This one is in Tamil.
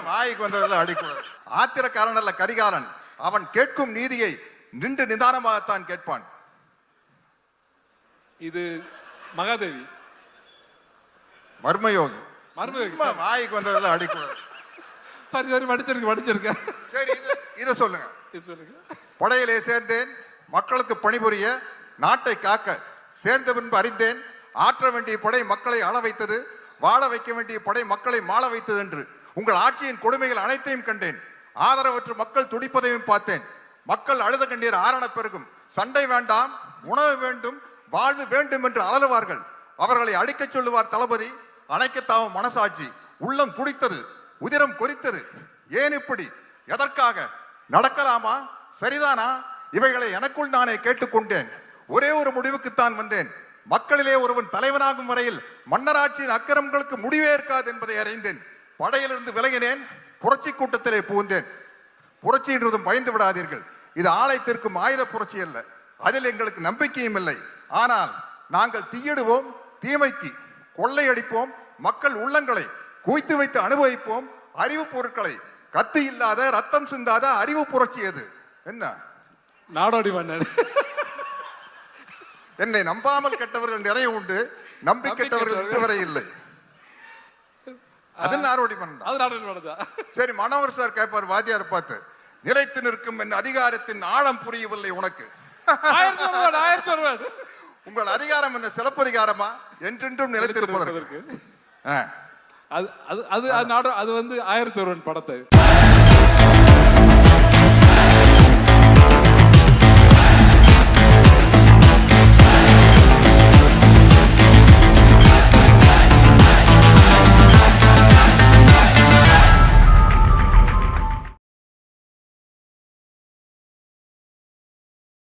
வாய்க்கு வந்ததில் அடிக்கூடாது. ஆத்திரக்காரன் அல்ல கரிகாலன். அவன் கேட்கும் நீதியை நின்று நிதானமாகத்தான் கேட்பான். இது மகாதேவி மர்மயோகி. மர்மயோகி வாய்க்கு வந்ததில் அடிக்கூடாது. சரி சரி படிச்சிருக்கேன். சரி, இதை சொல்லுங்க. சொல்லுங்க. படையிலே சேர்ந்தேன், மக்களுக்கு பணிபுரிய, நாட்டை காக்க. சேர்ந்த பின்பு அறிந்தேன், ஆற்ற வேண்டிய படை மக்களை ஆள வைத்தது, வாழ வைக்க வேண்டிய படை மக்களை மாள வைத்தது என்று. உங்கள் ஆட்சியின் கொடுமைகள் அனைத்தையும் கண்டேன். ஆதரவற்று மக்கள் துடிப்பதையும் பார்த்தேன். மக்கள் அழுத கண்ணீர் ஆரண பெருகும். சண்டை வேண்டாம், உணவு வேண்டும், வாழ்வு வேண்டும் என்று அலறுவார்கள். அவர்களை அடிக்கச் சொல்லுவார் தளபதி. அணைக்கத்தாவும் மனசாட்சி. உள்ளம் துடித்தது, உதிரம் கொதித்தது. ஏன் இப்படி? எதற்காக? நடக்கலாமா? சரிதானா? இவைகளை எனக்குள் நானே கேட்டுக்கொண்டேன். ஒரே ஒரு முடிவுக்குத்தான் வந்தேன். மக்களிலே ஒருவன் தலைவனாகும் வரையில் மன்னராட்சியின் அக்கிரமங்களுக்கு முடிவே இருக்காது என்பதை அறிந்தேன். படையிலிருந்து விலகினேன், புரட்சி கூட்டத்திலே புகுந்தேன். புரட்சி என்றதும் பயந்து விடாதீர்கள். இது ஆலயத்திற்கும் ஆயுத புரட்சி அல்ல. அதில் எங்களுக்கு நம்பிக்கையும் இல்லை. ஆனால் நாங்கள் தீயிடுவோம், தீமைக்கு கொள்ளையடிப்போம், மக்கள் உள்ளங்களை குவித்து வைத்து அனுபவிப்போம். அறிவு பொருட்களை கத்தி இல்லாத ரத்தம் சிந்தாத அறிவு புரட்சி அது. என்ன நாடோடி மன்னன். என்னை நம்பாமல் கெட்டவர்கள் நிறைய உண்டு, நம்பி கெட்டவர்கள் இதுவரை இல்லை. அது நாடோடி மன்னன். சரி, மனோகர் சார் கேட்பார் வாத்தியார் பார்த்து, நிலைத்து நிற்கும் என் அதிகாரத்தின் ஆழம் புரியவில்லை உனக்கு. உங்கள் அதிகாரம் என்ன சிலப்பதிகாரமா? என்றென்றும் நிலைத்திருப்பதற்கு. அது 1001 படத்தை